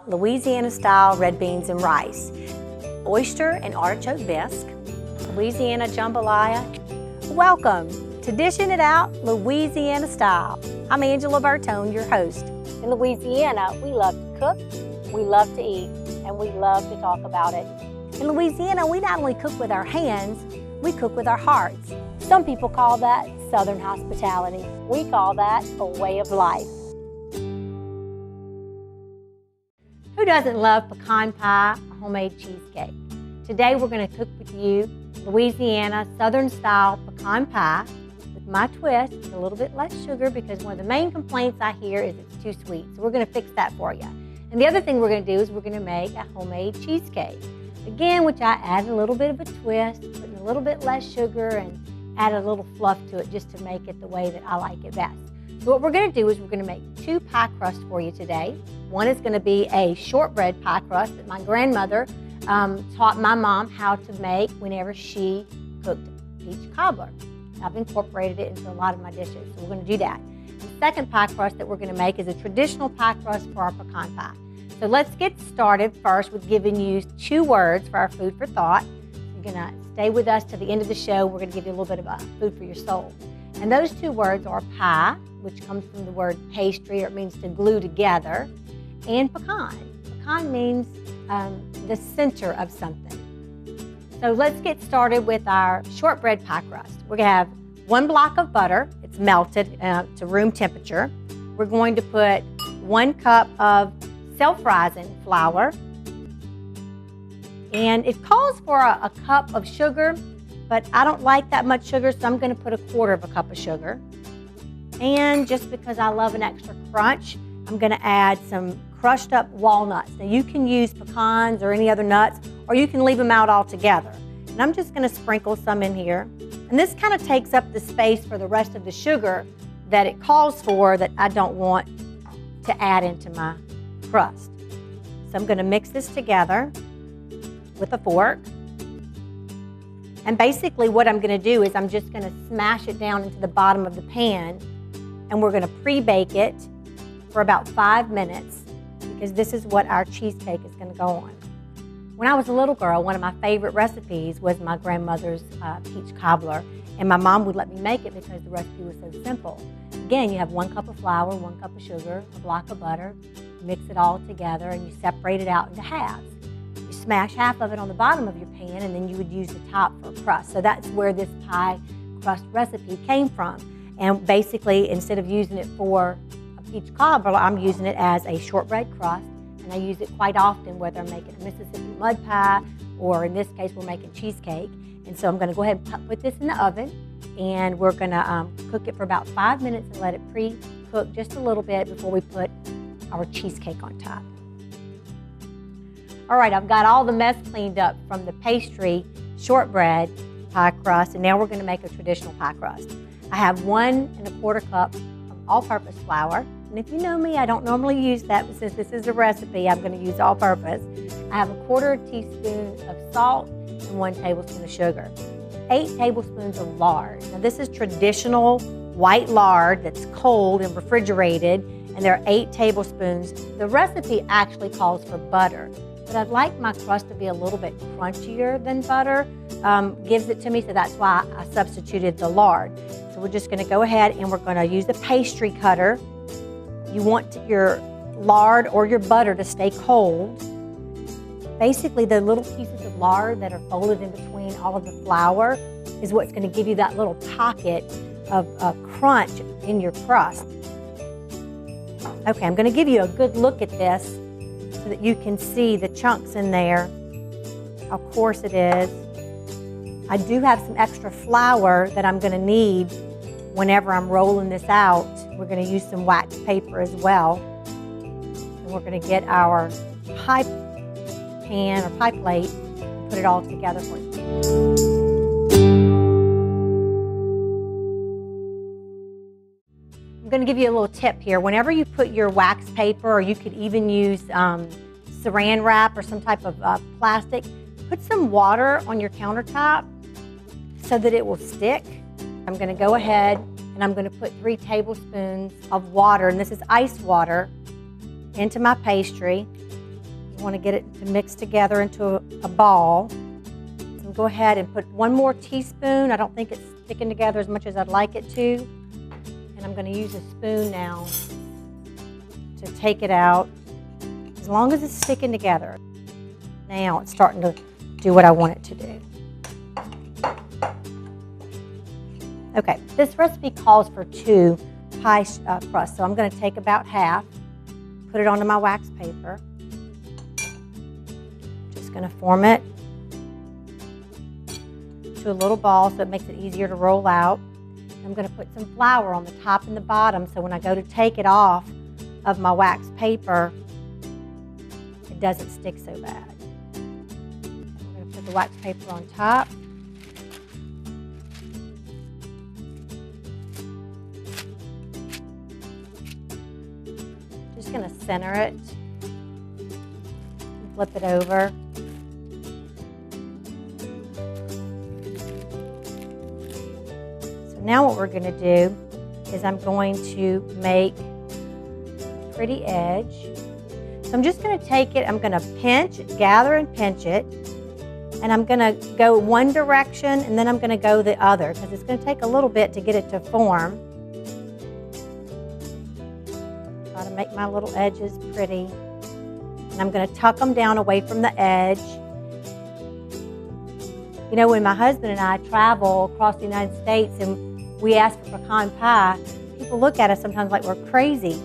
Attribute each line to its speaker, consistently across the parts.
Speaker 1: about Louisiana-style red beans and rice, oyster and artichoke bisque, Louisiana jambalaya. Welcome to Dishing It Out Louisiana Style. I'm Angela Bertone, your host. In Louisiana, we love to cook, we love to eat, and we love to talk about it. In Louisiana, we not only cook with our hands, we cook with our hearts. Some people call that Southern hospitality. We call that a way of life. Who doesn't love pecan pie or homemade cheesecake? Today we're going to cook with you Louisiana Southern style pecan pie with my twist, with a little bit less sugar, because one of the main complaints I hear is it's too sweet. So we're going to fix that for you. And the other thing we're going to do is we're going to make a homemade cheesecake. Again, which I add a little bit of a twist, putting a little bit less sugar and add a little fluff to it just to make it the way that I like it best. So what we're going to do is we're going to make two pie crusts for you today. One is going to be a shortbread pie crust that my grandmother taught my mom how to make whenever she cooked peach cobbler. I've incorporated it into a lot of my dishes, so we're going to do that. The second pie crust that we're going to make is a traditional pie crust for our pecan pie. So let's get started first with giving you two words for our food for thought. You're going to stay with us to the end of the show. We're going to give you a little bit of food for your soul. And those two words are pie, which comes from the word pastry, or it means to glue together, and pecan. Pecan means the center of something. So let's get started with our shortbread pie crust. We're going to have 1 block of butter. It's melted to room temperature. We're going to put 1 cup of self-rising flour. And it calls for a cup of sugar, but I don't like that much sugar, so I'm going to put 1/4 cup of sugar. And just because I love an extra crunch, I'm going to add some crushed up walnuts. Now you can use pecans or any other nuts, or you can leave them out altogether. And I'm just going to sprinkle some in here. And this kind of takes up the space for the rest of the sugar that it calls for that I don't want to add into my crust. So I'm going to mix this together with a fork. And basically what I'm going to do is I'm just going to smash it down into the bottom of the pan, and we're going to pre-bake it for about 5 minutes, because this is what our cheesecake is going to go on. When I was a little girl, one of my favorite recipes was my grandmother's peach cobbler, and my mom would let me make it because the recipe was so simple. Again, you have 1 cup of flour, 1 cup of sugar, a block of butter, mix it all together, and you separate it out into halves. You smash half of it on the bottom of your pan, and then you would use the top for a crust. So that's where this pie crust recipe came from. And basically, instead of using it for a peach cobbler, I'm using it as a shortbread crust, and I use it quite often, whether I'm making a Mississippi mud pie, or in this case, we're making cheesecake. And so I'm going to go ahead and put this in the oven, and we're going to cook it for about 5 minutes and let it pre-cook just a little bit before we put our cheesecake on top. All right, I've got all the mess cleaned up from the pastry shortbread pie crust, and now we're going to make a traditional pie crust. I have 1 1/4 cup of all-purpose flour, and if you know me, I don't normally use that, but since this is a recipe, I'm going to use all-purpose. I have 1/4 teaspoon of salt and 1 tablespoon of sugar. 8 tablespoons of lard. Now this is traditional white lard that's cold and refrigerated, and there are 8 tablespoons. The recipe actually calls for butter, but I'd like my crust to be a little bit crunchier than butter. Gives it to me, so that's why I substituted the lard. So we're just going to go ahead and we're going to use the pastry cutter. You want your lard or your butter to stay cold. Basically, the little pieces of lard that are folded in between all of the flour is what's going to give you that little pocket of crunch in your crust. Okay, I'm going to give you a good look at this so that you can see the chunks in there. How coarse it is. I do have some extra flour that I'm going to need whenever I'm rolling this out. We're going to use some wax paper as well. And we're going to get our pie pan or pie plate and put it all together for you. I'm going to give you a little tip here. Whenever you put your wax paper, or you could even use saran wrap or some type of plastic, put some water on your countertop so that it will stick. I'm going to go ahead and I'm going to put 3 tablespoons of water, and this is ice water, into my pastry. I want to get it to mix together into a ball. So go ahead and put 1 more teaspoon. I don't think it's sticking together as much as I'd like it to. And I'm going to use a spoon now to take it out. As long as it's sticking together. Now it's starting to do what I want it to do. Okay, this recipe calls for 2 pie crusts, so I'm going to take about half, put it onto my wax paper. Just going to form it to a little ball so it makes it easier to roll out. I'm going to put some flour on the top and the bottom so when I go to take it off of my wax paper, it doesn't stick so bad. I'm going to put the wax paper on top. Just going to center it, flip it over. So now what we're going to do is I'm going to make a pretty edge. So I'm just going to take it, I'm going to pinch, gather and pinch it, and I'm going to go one direction and then I'm going to go the other because it's going to take a little bit to get it to form. Try to make my little edges pretty. And I'm going to tuck them down away from the edge. You know, when my husband and I travel across the United States and we ask for pecan pie, people look at us sometimes like we're crazy.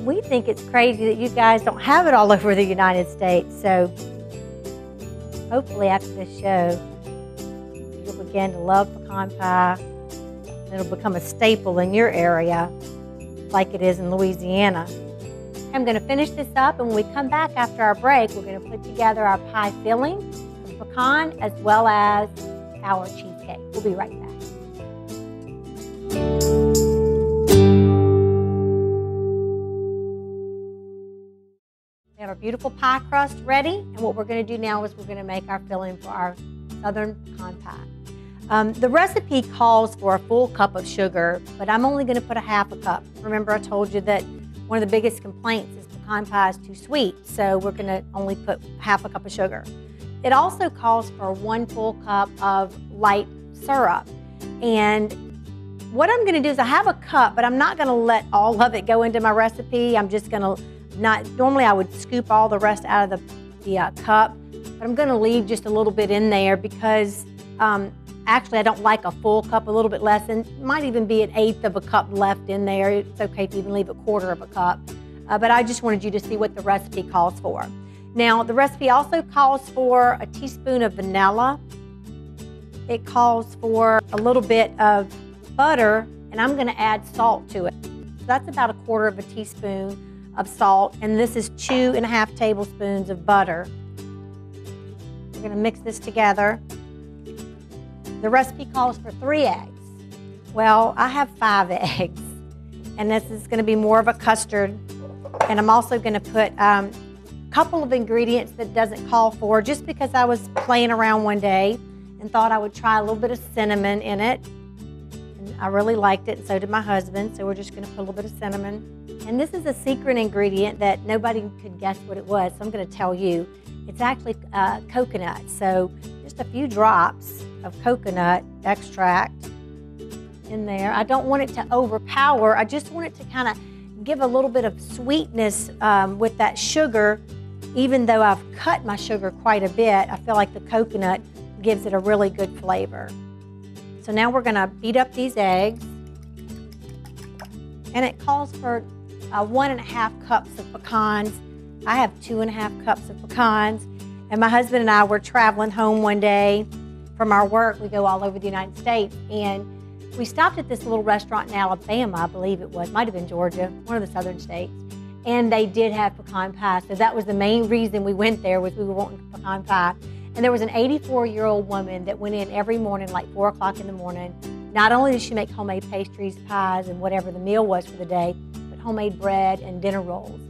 Speaker 1: We think it's crazy that you guys don't have it all over the United States. So hopefully after this show, you'll begin to love pecan pie. It'll become a staple in your area like it is in Louisiana. I'm going to finish this up, and when we come back after our break, we're going to put together our pie filling, the pecan, as well as our cheesecake. We'll be right back. We have our beautiful pie crust ready, and what we're going to do now is we're going to make our filling for our southern pecan pie. The recipe calls for a full cup of sugar, but I'm only going to put a half a cup. Remember, I told you that one of the biggest complaints is pecan pie is too sweet, so we're going to only put half a cup of sugar. It also calls for 1 full cup of light syrup. And what I'm going to do is I have a cup, but I'm not going to let all of it go into my recipe. I'm just going to normally I would scoop all the rest out of the cup, but I'm going to leave just a little bit in there because actually I don't like a full cup, a little bit less, and it might even be 1/8 of a cup left in there. It's okay to even leave 1/4 of a cup, but I just wanted you to see what the recipe calls for. Now, the recipe also calls for a teaspoon of vanilla. It calls for a little bit of butter, and I'm going to add salt to it. So that's about 1/4 of a teaspoon of salt, and this is 2½ tablespoons of butter. We're going to mix this together. The recipe calls for 3 eggs. Well, I have 5 eggs, and this is going to be more of a custard. And I'm also going to put a couple of ingredients that doesn't call for, just because I was playing around one day and thought I would try a little bit of cinnamon in it. And I really liked it, and so did my husband, so we're just going to put a little bit of cinnamon. And this is a secret ingredient that nobody could guess what it was, so I'm going to tell you. It's actually coconut, so just a few drops of coconut extract in there. I don't want it to overpower. I just want it to kind of give a little bit of sweetness with that sugar. Even though I've cut my sugar quite a bit, I feel like the coconut gives it a really good flavor. So now we're going to beat up these eggs, and it calls for 1½ cups of pecans. I have 2½ cups of pecans, and my husband and I were traveling home one day from our work. We go all over the United States, and we stopped at this little restaurant in Alabama, I believe it was, might have been Georgia, one of the southern states, and they did have pecan pie. So that was the main reason we went there, was we were wanting pecan pie. And there was an 84-year-old woman that went in every morning, like 4 o'clock in the morning. Not only did she make homemade pastries, pies, and whatever the meal was for the day, but homemade bread and dinner rolls.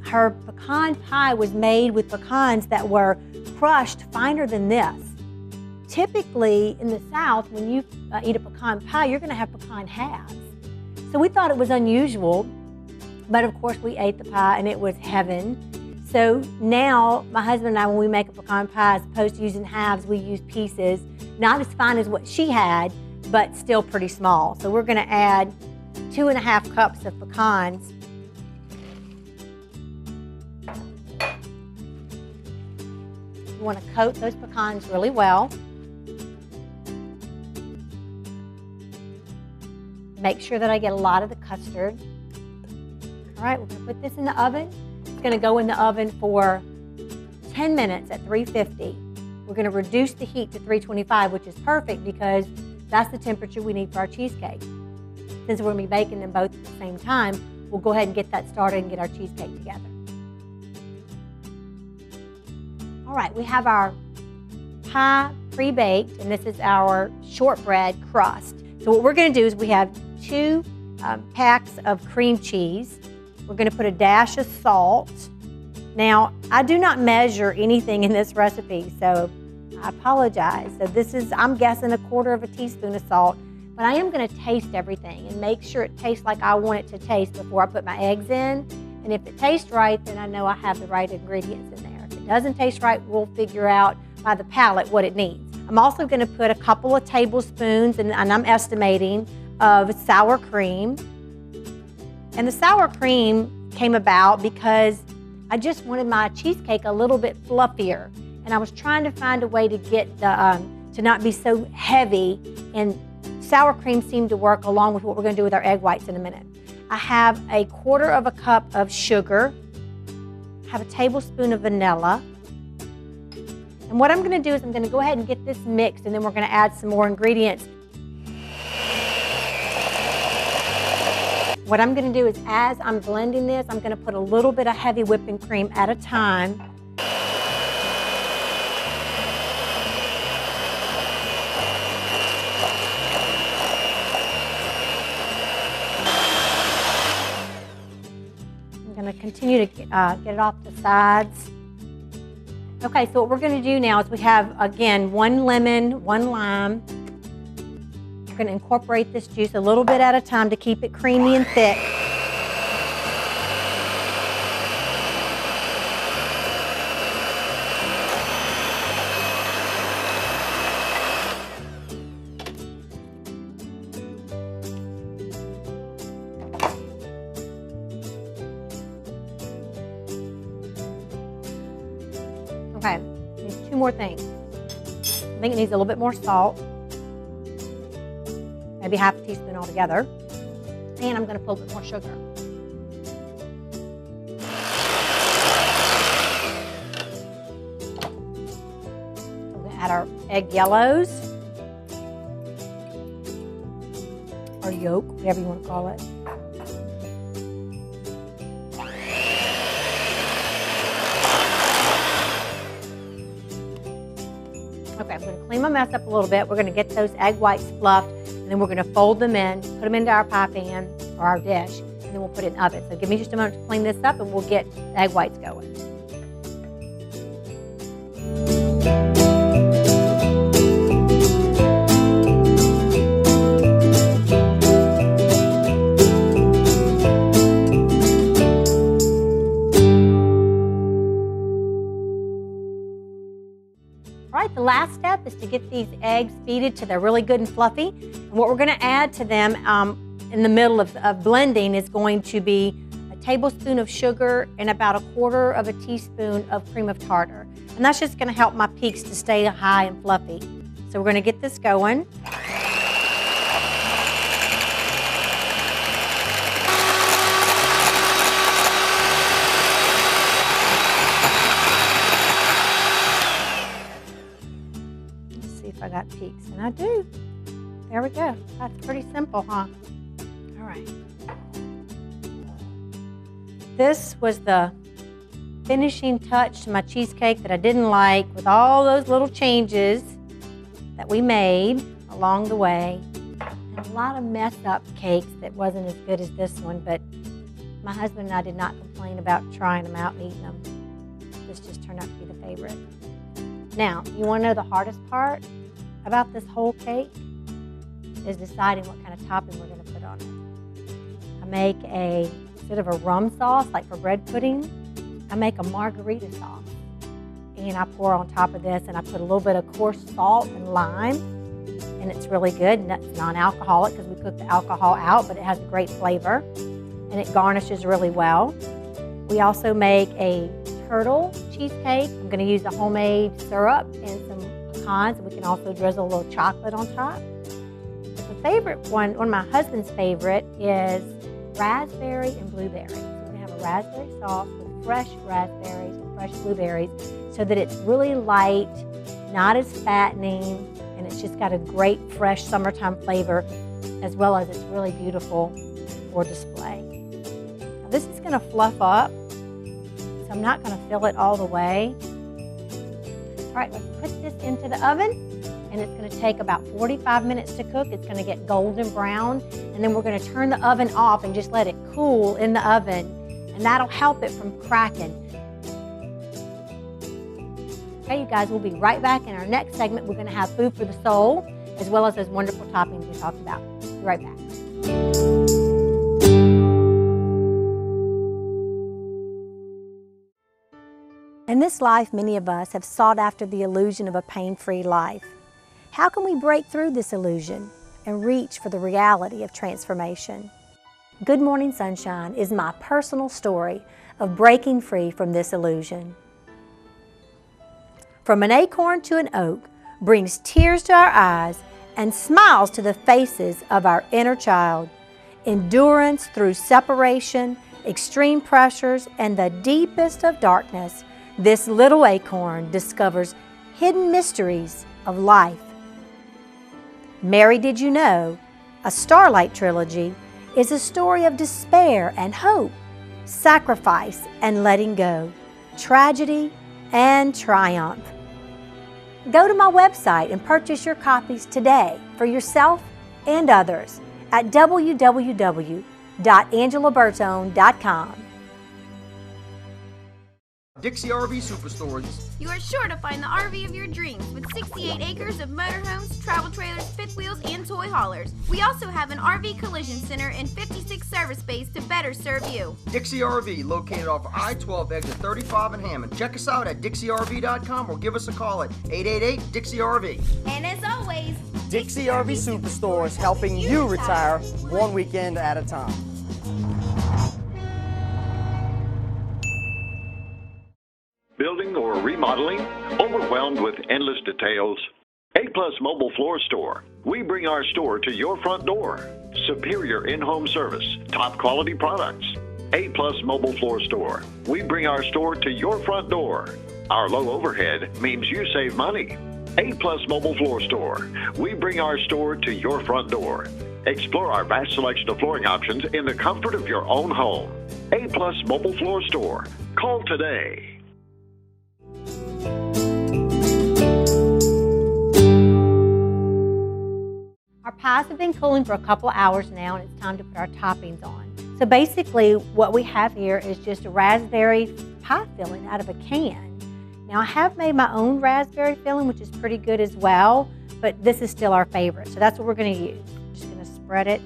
Speaker 1: Her pecan pie was made with pecans that were crushed finer than this. Typically, in the South, when you eat a pecan pie, you're going to have pecan halves. So we thought it was unusual, but of course we ate the pie and it was heaven. So now my husband and I, when we make a pecan pie, as opposed to using halves, we use pieces. Not as fine as what she had, but still pretty small. So we're gonna add 2.5 cups of pecans. You wanna coat those pecans really well. Make sure that I get a lot of the custard. All right, we're gonna put this in the oven. It's gonna go in the oven for 10 minutes at 350. We're gonna reduce the heat to 325, which is perfect because that's the temperature we need for our cheesecake. Since we're gonna be baking them both at the same time, we'll go ahead and get that started and get our cheesecake together. All right, we have our pie pre-baked, and this is our shortbread crust. So what we're gonna do is we have 2 packs of cream cheese. We're gonna put a dash of salt. Now, I do not measure anything in this recipe, so I apologize. So this is, I'm guessing, 1/4 teaspoon of salt, but I am gonna taste everything and make sure it tastes like I want it to taste before I put my eggs in. And if it tastes right, then I know I have the right ingredients in there. If it doesn't taste right, we'll figure out by the palate what it needs. I'm also gonna put a couple of tablespoons, and I'm estimating, of sour cream. And the sour cream came about because I just wanted my cheesecake a little bit fluffier. And I was trying to find a way to get the, to not be so heavy. And sour cream seemed to work along with what we're gonna do with our egg whites in a minute. I have 1/4 cup of sugar. I have a tablespoon of vanilla. And what I'm gonna do is I'm gonna go ahead and get this mixed, and then we're gonna add some more ingredients. What I'm gonna do is, as I'm blending this, I'm gonna put a little bit of heavy whipping cream at a time. I'm gonna continue to get it off the sides. Okay, so what we're gonna do now is we have, again, 1 lemon, 1 lime. We're gonna incorporate this juice a little bit at a time to keep it creamy and thick. Okay, needs 2 more things. I think it needs a little bit more salt. Maybe 1/2 teaspoon altogether. And I'm gonna put a bit more sugar. We're gonna add our egg yellows, or yolk, whatever you wanna call it. Okay, I'm gonna clean my mess up a little bit. We're gonna get those egg whites fluffed, and then we're gonna fold them in, put them into our pie pan or our dish, and then we'll put it in the oven. So give me just a moment to clean this up, and we'll get the egg whites going. All right, the last step is to get these eggs beaten till they're really good and fluffy. And what we're gonna add to them in the middle of blending is going to be a tablespoon of sugar and about 1/4 teaspoon of cream of tartar. And that's just gonna help my peaks to stay high and fluffy. So we're gonna get this going. If I got peaks, and I do. There we go. That's pretty simple, huh? All right. This was the finishing touch to my cheesecake that I didn't like, with all those little changes that we made along the way. And a lot of messed up cakes that wasn't as good as this one, but my husband and I did not complain about trying them out and eating them. This just turned out to be the favorite. Now, you want to know the hardest part about this whole cake is deciding what kind of topping we're going to put on it. I make instead of a rum sauce, like for bread pudding, I make a margarita sauce. And I pour on top of this, and I put a little bit of coarse salt and lime, and it's really good. And it's non-alcoholic because we cook the alcohol out, but it has a great flavor, and it garnishes really well. We also make a turtle cheesecake. I'm going to use a homemade syrup and some pecans. We can also drizzle a little chocolate on top. The favorite one of my husband's favorite, is raspberry and blueberry. So we're going to have a raspberry sauce with fresh raspberries and fresh blueberries, so that it's really light, not as fattening, and it's just got a great fresh summertime flavor, as well as it's really beautiful for display. Now this is going to fluff up, so I'm not going to fill it all the way. All right, let's put this into the oven, and it's going to take about 45 minutes to cook. It's going to get golden brown, and then we're going to turn the oven off and just let it cool in the oven, and that'll help it from cracking. Okay, you guys, we'll be right back in our next segment. We're going to have food for the soul, as well as those wonderful toppings we talked about. Be right back. In this life, many of us have sought after the illusion of a pain-free life. How can we break through this illusion and reach for the reality of transformation? Good Morning Sunshine is my personal story of breaking free from this illusion. From an acorn to an oak brings tears to our eyes and smiles to the faces of our inner child. Endurance through separation, extreme pressures, and the deepest of darkness, this little acorn discovers hidden mysteries of life. Mary, Did You Know? A Starlight Trilogy is a story of despair and hope, sacrifice and letting go, tragedy and triumph. Go to my website and purchase your copies today for yourself and others at www.angelabertone.com.
Speaker 2: Dixie RV Superstores.
Speaker 3: You are sure to find the RV of your dreams with 68 acres of motorhomes, travel trailers, fifth wheels, and toy haulers. We also have an RV collision center and 56 service bays to better serve you.
Speaker 2: Dixie RV, located off I-12 exit 35 in Hammond. Check us out at DixieRV.com or give us a call at 888-DIXIE-RV.
Speaker 3: And as always,
Speaker 4: Dixie RV Superstores, helping you retire one weekend at a time.
Speaker 5: Building or remodeling? Overwhelmed with endless details? A-Plus Mobile Floor Store. We bring our store to your front door. Superior in-home service, top quality products. A-Plus Mobile Floor Store. We bring our store to your front door. Our low overhead means you save money. A-Plus Mobile Floor Store. We bring our store to your front door. Explore our vast selection of flooring options in the comfort of your own home. A-Plus Mobile Floor Store. Call today.
Speaker 1: Our pies have been cooling for a couple of hours now, and it's time to put our toppings on. So basically what we have here is just a raspberry pie filling out of a can. Now I have made my own raspberry filling, which is pretty good as well, but this is still our favorite. So that's what we're going to use. Just going to spread it.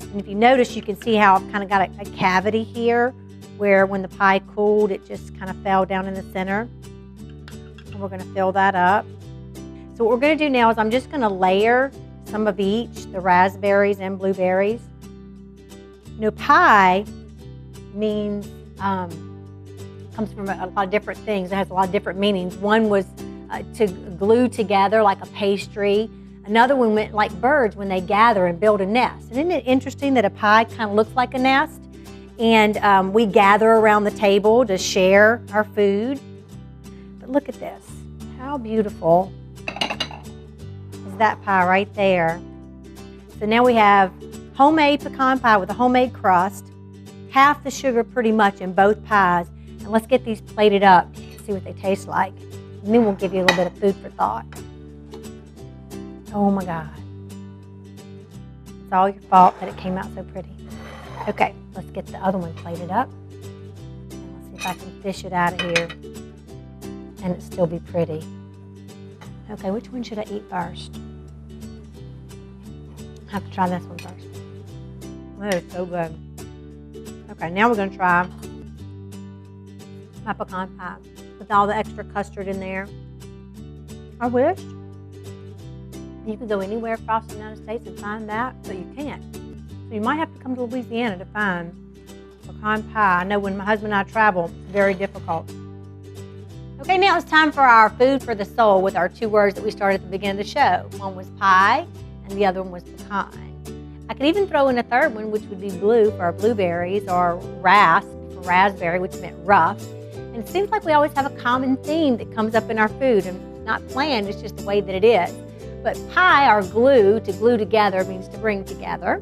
Speaker 1: And if you notice, you can see how I've kind of got a cavity here where when the pie cooled, it just kind of fell down in the center. And we're going to fill that up. So what we're going to do now is I'm just going to layer some of each, the raspberries and blueberries. You know, pie means, comes from a lot of different things. It has a lot of different meanings. One was to glue together like a pastry. Another one went like birds when they gather and build a nest. And isn't it interesting that a pie kind of looks like a nest? And we gather around the table to share our food. But look at this. How beautiful is that pie right there? So now we have homemade pecan pie with a homemade crust, half the sugar pretty much in both pies. And let's get these plated up, see what they taste like. And then we'll give you a little bit of food for thought. Oh my God. It's all your fault that it came out so pretty. Okay, let's get the other one plated up. And let's see if I can fish it out of here and it still be pretty. Okay, which one should I eat first? I have to try this one first. That is so good. Okay, now we're going to try my pecan pie with all the extra custard in there. I wish you could go anywhere across the United States and find that, but you can't. So you might have to come to Louisiana to find pecan pie. I know when my husband and I travel, it's very difficult. Okay, now it's time for our food for the soul with our 2 words that we started at the beginning of the show. One was pie, and the other one was pecan. I could even throw in a third one, which would be blue for our blueberries, or rasp for raspberry, which meant rough. And it seems like we always have a common theme that comes up in our food, and it's not planned, it's just the way that it is. But pie, or glue, to glue together, means to bring together.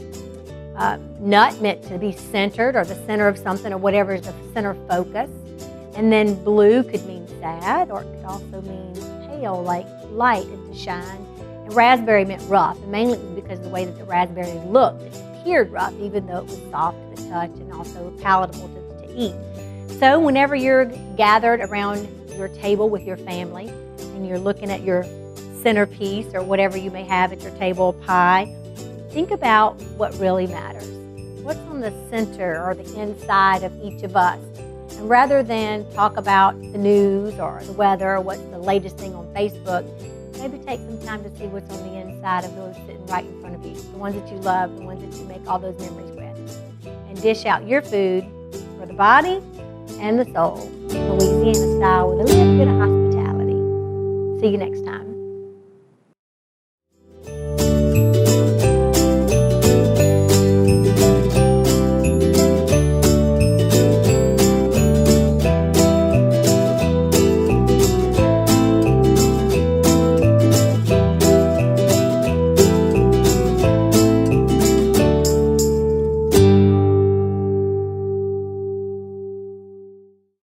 Speaker 1: Nut meant to be centered, or the center of something, or whatever is the center focus. And then blue could mean sad, or it could also mean pale, like light and to shine. And raspberry meant rough, and mainly it was because of the way that the raspberry looked. It appeared rough, even though it was soft to the touch and also palatable to eat. So whenever you're gathered around your table with your family, and you're looking at your centerpiece, or whatever you may have at your table, pie, think about what really matters. What's on the center or the inside of each of us? And rather than talk about the news or the weather or what's the latest thing on Facebook, maybe take some time to see what's on the inside of those sitting right in front of you, the ones that you love, the ones that you make all those memories with. And dish out your food for the body and the soul, Louisiana style, with a little bit of hospitality. See you next time.